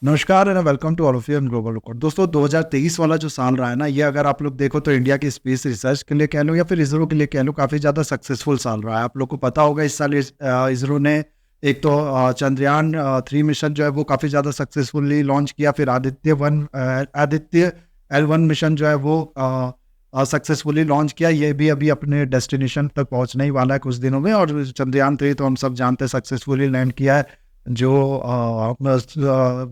नमस्कार and welcome to all of you and global record. दोस्तों 2023 वाला जो साल रहा है ना, ये अगर आप लोग देखो तो इंडिया की स्पेस रिसर्च के लिए कह लो या फिर इसरो के लिए कह लो, काफ़ी ज़्यादा सक्सेसफुल साल रहा है। आप लोग को पता होगा इस साल इसरो ने एक तो चंद्रयान 3 मिशन जो है वो काफ़ी ज़्यादा सक्सेसफुली लॉन्च किया। फिर आदित्य L1 मिशन जो है वो सक्सेसफुली लॉन्च किया। ये भी अभी अपने डेस्टिनेशन तक पहुंचने ही वाला है कुछ दिनों में। और चंद्रयान 3 तो हम सब जानते हैं सक्सेसफुली लैंड किया है जो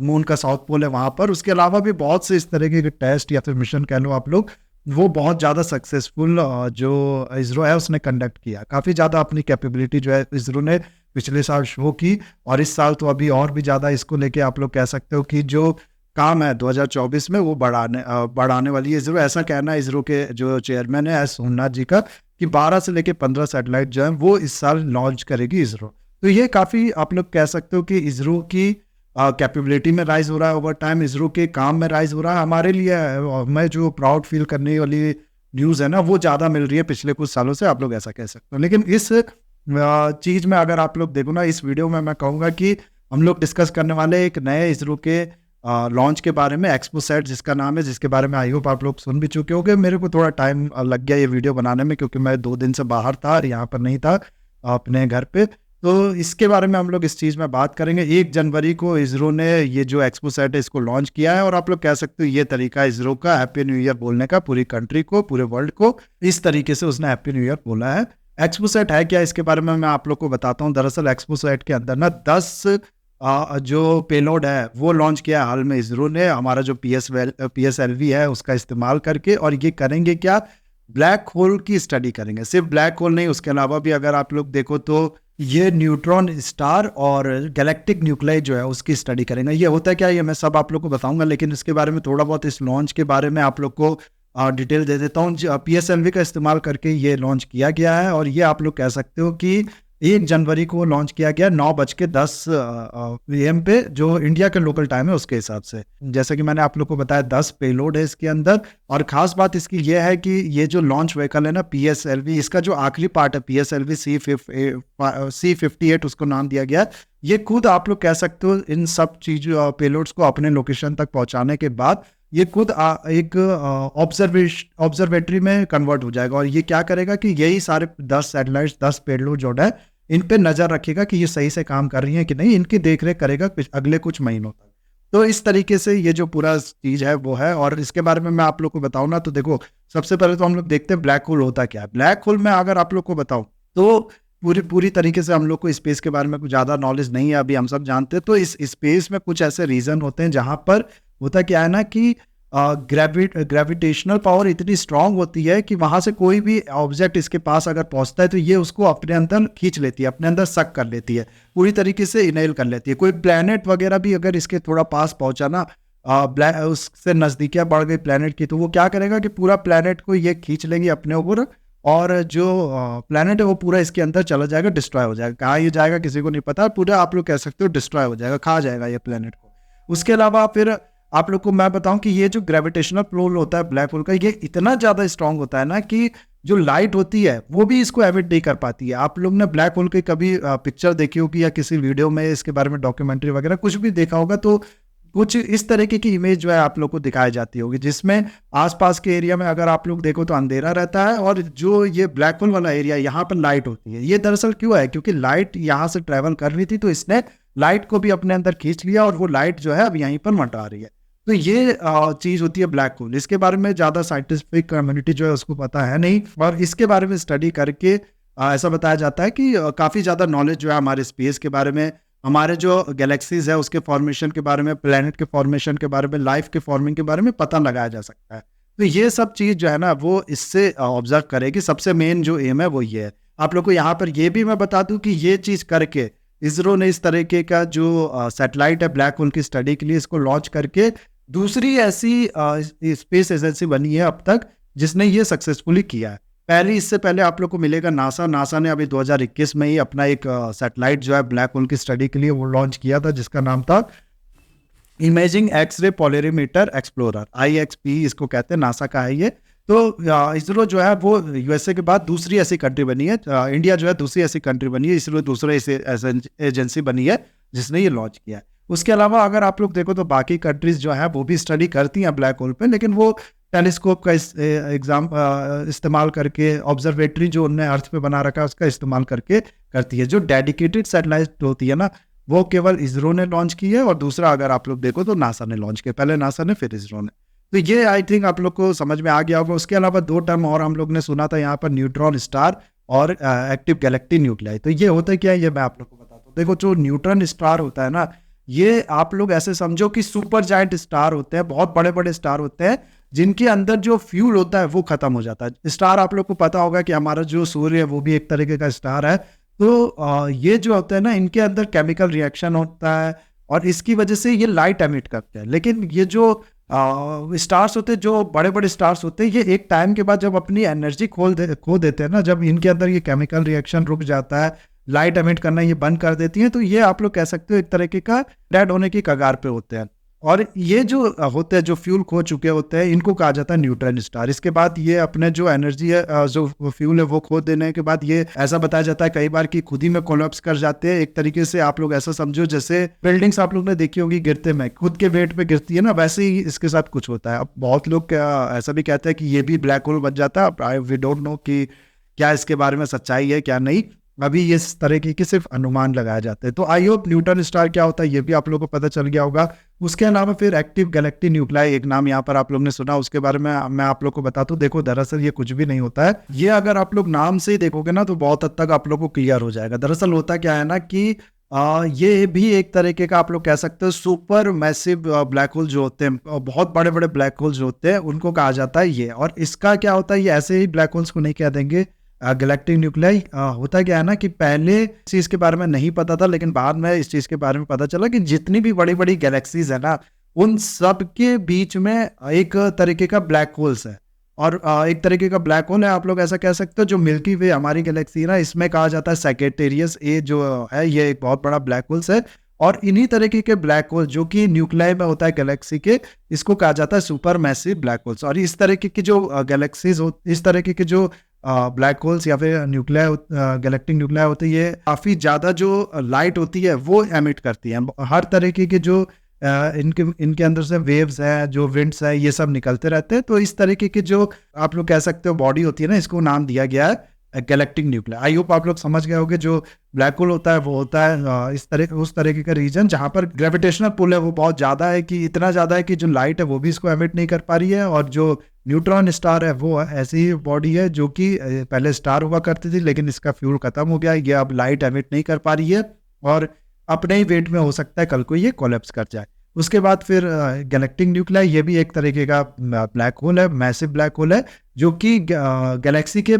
मून का साउथ पोल है वहाँ पर। उसके अलावा भी बहुत से इस तरीके के टेस्ट या फिर मिशन कह लो आप लोग, वो बहुत ज़्यादा सक्सेसफुल जो इसरो है उसने कंडक्ट किया। काफ़ी ज़्यादा अपनी कैपेबिलिटी जो है इसरो ने पिछले साल शो की, और इस साल तो अभी और भी ज़्यादा इसको लेके आप लोग कह सकते हो कि जो काम है 2024 में वो बढ़ाने वाली है इसरो। ऐसा कहना है इसरो के जो चेयरमैन है एस सोमनाथ जी का कि 12 से लेके 15 सैटेलाइट जो है वो इस साल लॉन्च करेगी इसरो। तो ये काफ़ी आप लोग कह सकते हो कि इसरो की कैपेबिलिटी में राइज हो रहा है ओवर टाइम, इसरो के काम में राइज हो रहा है। हमारे लिए मैं जो प्राउड फील करने वाली न्यूज़ है ना, वो ज़्यादा मिल रही है पिछले कुछ सालों से, आप लोग ऐसा कह सकते हो। लेकिन इस चीज़ में अगर आप लोग देखो ना, इस वीडियो में मैं कहूँगा कि हम लोग डिस्कस करने वाले एक नए इसरो के लॉन्च के बारे में, एक्सपोसैट जिसका नाम है, जिसके बारे में आई होप आप लोग सुन भी चुके होंगे। मेरे को थोड़ा टाइम लग गया ये वीडियो बनाने में, क्योंकि मैं 2 दिन से बाहर था और यहाँ पर नहीं था अपने घर पे। तो इसके बारे में हम लोग इस चीज़ में बात करेंगे। 1 जनवरी को इसरो ने ये जो एक्सपोसैट है इसको लॉन्च किया है, और आप लोग कह सकते हो ये तरीका इसरो का हैप्पी न्यू ईयर बोलने का पूरी कंट्री को, पूरे वर्ल्ड को, इस तरीके से उसने हैप्पी न्यू ईयर बोला है। एक्सपोसैट है क्या, इसके बारे में मैं आप लोग को बताता हूँ। दरअसल एक्सपोसैट के अंदर ना 10 जो पेलोड है वो लॉन्च किया हाल में इसरो ने, हमारा जो PSLV है उसका इस्तेमाल करके। और ये करेंगे क्या, ब्लैक होल की स्टडी करेंगे। सिर्फ ब्लैक होल नहीं, उसके अलावा भी अगर आप लोग देखो तो ये न्यूट्रॉन स्टार और गैलेक्टिक न्यूक्लियाई जो है उसकी स्टडी करेंगे। ये होता है क्या, ये मैं सब आप लोग को बताऊंगा, लेकिन इसके बारे में थोड़ा बहुत इस लॉन्च के बारे में आप लोग को डिटेल दे देता हूँ। PSLV का इस्तेमाल करके ये लॉन्च किया गया है, और ये आप लोग कह सकते हो कि 1 जनवरी को लॉन्च किया गया 9:10 AM पे, जो इंडिया के लोकल टाइम है उसके हिसाब से। जैसे कि मैंने आप लोग को बताया 10 पेलोड है इसके अंदर। और खास बात इसकी ये है कि ये जो लॉन्च व्हीकल है ना PSLV, इसका जो आखिरी पार्ट है PSLV C58 उसको नाम दिया गया। ये खुद आप लोग कह सकते हो इन सब चीज़ों पेलोड्स को अपने लोकेशन तक पहुंचाने के बाद ये खुद एक ऑब्जर्वेटरी में कन्वर्ट हो जाएगा। और ये क्या करेगा कि यही सारे 10 सैटेलाइट्स, 10 पेलोड जो है, इन पे नज़र रखेगा कि ये सही से काम कर रही हैं कि नहीं, इनकी देखरेख करेगा अगले कुछ महीनों तक। तो इस तरीके से ये जो पूरा चीज़ है वो है। और इसके बारे में मैं आप लोग को बताऊँ ना, तो देखो सबसे पहले तो हम लोग देखते हैं ब्लैक होल होता क्या है। ब्लैक होल में अगर आप लोग को बताऊँ तो पूरी तरीके से हम लोग को स्पेस के बारे में कुछ ज़्यादा नॉलेज नहीं है, अभी हम सब जानते हैं। तो इस स्पेस में कुछ ऐसे रीजन होते हैं जहाँ पर होता क्या है ना कि ग्रेविटेशनल पावर इतनी स्ट्रांग होती है कि वहां से कोई भी ऑब्जेक्ट इसके पास अगर पहुंचता है तो ये उसको अपने अंदर खींच लेती है, अपने अंदर सक कर लेती है, पूरी तरीके से इनेल कर लेती है। कोई प्लेनेट वगैरह भी अगर इसके थोड़ा पास पहुंचा ना, उससे नजदीकियां बढ़ गई प्लेनेट की, तो वो क्या करेगा कि पूरा प्लेनेट को ये खींच लेंगे अपने ऊपर, और जो प्लेनेट है वो पूरा इसके अंदर चला जाएगा, डिस्ट्रॉय हो जाएगा। कहाँ ये जाएगा किसी को नहीं पता, पूरा आप लोग कह सकते हो डिस्ट्रॉय हो जाएगा, खा जाएगा ये प्लेनेट को। उसके अलावा फिर आप लोग को मैं बताऊं कि ये जो ग्रेविटेशनल पुल होता है ब्लैक होल का, ये इतना ज़्यादा स्ट्रांग होता है ना कि जो लाइट होती है वो भी इसको एमिट नहीं कर पाती है। आप लोग ने ब्लैक होल की कभी पिक्चर देखी होगी या किसी वीडियो में इसके बारे में डॉक्यूमेंट्री वगैरह कुछ भी देखा होगा, तो कुछ इस तरीके की इमेज जो है आप लोग को दिखाई जाती होगी, जिसमें आसपास के एरिया में अगर आप लोग देखो तो अंधेरा रहता है, और जो ये ब्लैक होल वाला एरिया यहाँ पर लाइट होती है। ये दरअसल क्यों है, क्योंकि लाइट यहाँ से ट्रेवल कर रही थी तो इसने लाइट को भी अपने अंदर खींच लिया, और वो लाइट जो है अब यहीं पर मंडरा रही है। तो ये चीज़ होती है ब्लैक होल। इसके बारे में ज़्यादा साइंटिफिक कम्युनिटी जो है उसको पता है नहीं, और इसके बारे में स्टडी करके ऐसा बताया जाता है कि काफ़ी ज़्यादा नॉलेज जो है हमारे स्पेस के बारे में, हमारे जो गैलेक्सीज है उसके फॉर्मेशन के बारे में, प्लेनेट के फॉर्मेशन के बारे में, लाइफ के फॉर्मिंग के बारे में पता लगाया जा सकता है। तो ये सब चीज़ जो है ना वो इससे ऑब्जर्व करेगी। सबसे मेन जो एम है वो ये है। आप लोग को यहाँ पर ये भी मैं बता दूँ कि ये चीज़ करके इसरो ने इस तरीके का जो सैटेलाइट है ब्लैक होल की स्टडी के लिए, इसको लॉन्च करके दूसरी ऐसी स्पेस एजेंसी बनी है अब तक जिसने ये सक्सेसफुली किया है। इससे पहले आप लोग को मिलेगा नासा ने अभी 2021 में ही अपना एक सैटेलाइट जो है ब्लैक होल की स्टडी के लिए वो लॉन्च किया था, जिसका नाम था imaging x ray polarimeter explorer, IXP इसको कहते हैं, नासा का है ये। तो इसरो जो है वो USA के बाद दूसरी ऐसी कंट्री बनी है, इंडिया जो है दूसरी ऐसी कंट्री बनी है, इसरो दूसरी ऐसी एजेंसी बनी है जिसने ये लॉन्च किया है। उसके अलावा अगर आप लोग देखो तो बाकी कंट्रीज जो है वो भी स्टडी करती हैं ब्लैक होल पे, लेकिन वो टेलीस्कोप का इस्तेमाल करके, ऑब्जर्वेटरी जो उनने अर्थ पे बना रखा है उसका इस्तेमाल करके करती है। जो डेडिकेटेड सैटेलाइट होती है ना, वो केवल इसरो ने लॉन्च की है, और दूसरा अगर आप लोग देखो तो नासा ने लॉन्च किया, पहले नासा ने फिर इसरो ने। तो ये आई थिंक आप लोग को समझ में आ गया होगा। उसके अलावा 2 टर्म और हम लोग ने सुना था यहाँ पर, न्यूट्रॉन स्टार और एक्टिव गैलेक्टिक न्यूक्लियाई। तो ये होता क्या है, ये मैं आप लोग को बताता हूँ। देखो, जो न्यूट्रॉन स्टार होता है ना, ये आप लोग ऐसे समझो कि सुपर जायंट स्टार होते हैं, बहुत बड़े बड़े स्टार होते हैं, जिनके अंदर जो फ्यूल होता है वो खत्म हो जाता है। स्टार आप लोग को पता होगा कि हमारा जो सूर्य है वो भी एक तरीके का स्टार है। तो ये जो होता है ना, इनके अंदर केमिकल रिएक्शन होता है और इसकी वजह से ये लाइट एमिट करते हैं। लेकिन ये जो स्टार्स होते हैं, जो बड़े बड़े स्टार्स होते हैं, ये एक टाइम के बाद जब अपनी एनर्जी खो देते हैं ना, जब इनके अंदर ये केमिकल रिएक्शन रुक जाता है, लाइट एमिट करना ये बंद कर देती हैं, तो ये आप लोग कह सकते हो एक तरीके का डेड होने की कगार पे होते हैं। और ये जो होते हैं, जो फ्यूल खो चुके होते हैं, इनको कहा जाता है न्यूट्रॉन स्टार। इसके बाद ये अपने जो एनर्जी है, जो फ्यूल है वो खो देने के बाद ये ऐसा बताया जाता है कई बार कि खुद ही में कोलैप्स कर जाते हैं। एक तरीके से आप लोग ऐसा समझो जैसे बिल्डिंग्स आप लोग ने देखी होगी गिरते में, खुद के वेट पे गिरती है ना, वैसे ही इसके साथ कुछ होता है। अब बहुत लोग ऐसा भी कहते हैं कि ये भी ब्लैक होल बन जाता है। वी डोंट नो कि क्या इसके बारे में सच्चाई है क्या नहीं, अभी इस तरह की सिर्फ अनुमान लगाए जाते हैं। तो आई होप न्यूट्रॉन स्टार क्या होता है ये भी आप लोगों को पता चल गया होगा। उसके अलावा फिर एक्टिव गैलेक्टिक न्यूक्लियाई, एक नाम यहाँ पर आप लोग ने सुना, उसके बारे में मैं आप लोग को बताता हूँ। देखो, दरअसल ये कुछ भी नहीं होता है। ये अगर आप लोग नाम से ही देखोगे ना तो बहुत हद तक आप लोग को क्लियर हो जाएगा। दरअसल होता क्या है ना कि ये भी एक तरीके का आप लोग कह सकते हो सुपर मैसिव ब्लैक होल जो होते हैं, बहुत बड़े बड़े ब्लैक होल जो होते हैं, उनको कहा जाता है ये। और इसका क्या होता है, ये ऐसे ही ब्लैक होल्स को नहीं कह देंगे गैलेक्टिक न्यूक्लियाई। होता क्या है ना कि पहले इस चीज़ के बारे में नहीं पता था, लेकिन बाद में इस चीज़ के बारे में पता चला कि जितनी भी बड़ी बड़ी गैलेक्सीज है ना, उन सब के बीच में एक तरीके का ब्लैक होल्स है। और एक तरीके का ब्लैक होल है, आप लोग ऐसा कह सकते हो। जो मिल्की वे हमारी गैलेक्सी है ना, इसमें कहा जाता है सैजिटेरियस ए जो है, ये एक बहुत बड़ा ब्लैक होल्स है। और इन्हीं तरीके के ब्लैक होल जो कि न्यूक्लियाई में होता है गैलेक्सी के, इसको कहा जाता है सुपर मैसिव ब्लैक होल्स। और इस तरीके की जो गैलेक्सीज हो, इस तरीके के जो ब्लैक होल्स या फिर न्यूक्लियाई, गैलेक्टिक न्यूक्लियाई होते हैं, ये काफ़ी ज़्यादा जो लाइट होती है वो एमिट करती है। हर तरीके के जो इनके अंदर से वेव्स है, जो विंड्स है, ये सब निकलते रहते हैं। तो इस तरीके की जो आप लोग कह सकते हो बॉडी होती है ना, इसको नाम दिया गया है गैलेक्टिक न्यूक्लियाई। आई होप आप लोग समझ गए होंगे। जो ब्लैक होल होता है वो होता है उस तरीके का रीजन जहाँ पर ग्रेविटेशनल पुल है वो बहुत ज़्यादा है, कि इतना ज़्यादा है कि जो लाइट है वो भी इसको एमिट नहीं कर पा रही है। और जो न्यूट्रॉन स्टार है वो ऐसी ही बॉडी है जो कि पहले स्टार हुआ करती थी, लेकिन इसका फ्यूल खत्म हो गया, ये अब लाइट एमिट नहीं कर पा रही है और अपने ही वेट में हो सकता है कल को ये कोलैप्स कर जाए। उसके बाद फिर गैलेक्टिक न्यूक्लियाई, ये भी एक तरीके का ब्लैक होल है, मैसिव ब्लैक होल है, जो कि गैलेक्सी के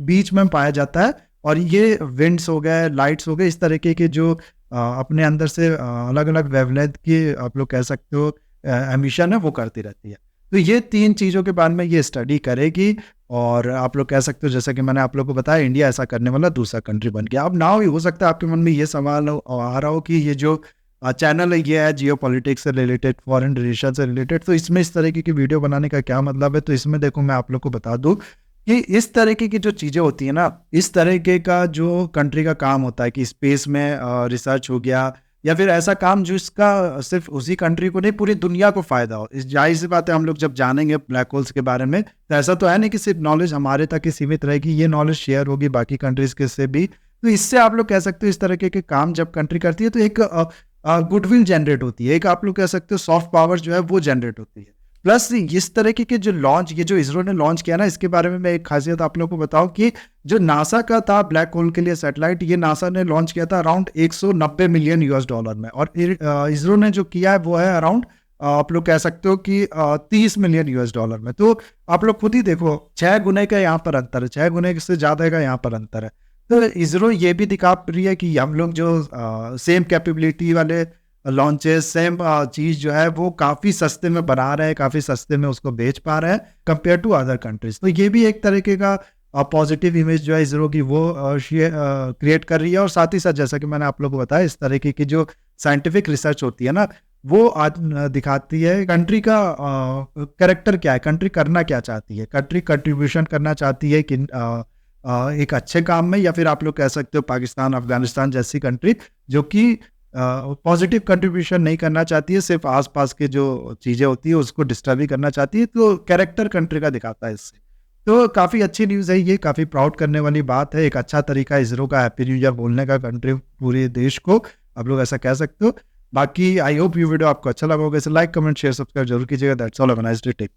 बीच में पाया जाता है। और ये विंड्स हो गए, लाइट्स हो गए, इस तरीके के जो अपने अंदर से अलग अलग वेवलेंथ की आप लोग कह सकते हो एमिशन है वो करती रहती है। तो ये 3 चीज़ों के बारे में ये स्टडी करेगी। और आप लोग कह सकते हो, जैसा कि मैंने आप लोग को बताया, इंडिया ऐसा करने वाला दूसरा कंट्री बन गया। अब नाउ हो सकता है आपके मन में ये सवाल आ रहा हो कि ये जो चैनल है ये है जियो पॉलिटिक्स से रिलेटेड, फॉरेन रिलेशन से रिलेटेड, तो इसमें इस तरीके की वीडियो बनाने का क्या मतलब है। तो इसमें देखो, मैं आप लोग को बता दूं कि इस तरीके की जो चीज़ें होती है ना, इस तरीके का जो कंट्री का काम होता है कि स्पेस में रिसर्च हो गया, या फिर ऐसा काम जिसका सिर्फ उसी कंट्री को नहीं पूरी दुनिया को फायदा हो। इस जाहिर सी बात है, हम लोग जब जानेंगे ब्लैक होल्स के बारे में, तो ऐसा तो है नहीं कि सिर्फ नॉलेज हमारे तक ही सीमित रहेगी, ये नॉलेज शेयर होगी बाकी कंट्रीज के से भी। तो इससे आप लोग कह सकते हो इस तरीके के काम जब कंट्री करती है तो एक गुडविल जनरेट होती है, एक आप लोग कह सकते हो सॉफ्ट पावर जो है वो जनरेट होती है। प्लस इस तरीके के जो लॉन्च, ये जो इसरो ने लॉन्च किया ना, इसके बारे में मैं एक खासियत आप लोगों को बताऊं कि जो नासा का था ब्लैक होल के लिए सैटेलाइट, ये नासा ने लॉन्च किया था अराउंड 190 मिलियन US डॉलर में, और इसरो ने जो किया है वो है अराउंड आप लोग कह सकते हो कि 30 मिलियन US डॉलर में। तो आप लोग खुद ही देखो, 6 गुने का यहाँ पर अंतर है, 6 गुने से ज़्यादा का यहाँ पर अंतर है। तो इसरो ये भी दिखा रही है कि हम लोग जो सेम कैपेबिलिटी वाले लॉन्चेस, सेम चीज़ जो है वो काफ़ी सस्ते में बना रहे हैं, काफ़ी सस्ते में उसको बेच पा रहे हैं कंपेयर टू अदर कंट्रीज। तो ये भी एक तरीके का पॉजिटिव इमेज जो है इसरो की वो क्रिएट कर रही है। और साथ ही साथ जैसा कि मैंने आप लोगों को बताया, इस तरीके की जो साइंटिफिक रिसर्च होती है ना, वो आज दिखाती है कंट्री का कैरेक्टर क्या है, कंट्री करना क्या चाहती है, कंट्री कंट्रीब्यूशन करना चाहती है कि एक अच्छे काम में, या फिर आप लोग कह सकते हो पाकिस्तान, अफगानिस्तान जैसी कंट्री जो कि पॉजिटिव कंट्रीब्यूशन नहीं करना चाहती है, सिर्फ आसपास के जो चीज़ें होती है उसको डिस्टर्ब ही करना चाहती है, तो कैरेक्टर कंट्री का दिखाता है इससे। तो काफ़ी अच्छी न्यूज़ है ये, काफ़ी प्राउड करने वाली बात है, एक अच्छा तरीका है इसरो का हैप्पी न्यू ईयर बोलने का कंट्री पूरे देश को, आप लोग ऐसा कह सकते हो। बाकी आई होप ये वीडियो आपको अच्छा लगा होगा, इसे लाइक, कमेंट, शेयर, सब्सक्राइब जरूर कीजिएगा। That's all, have a nice day, take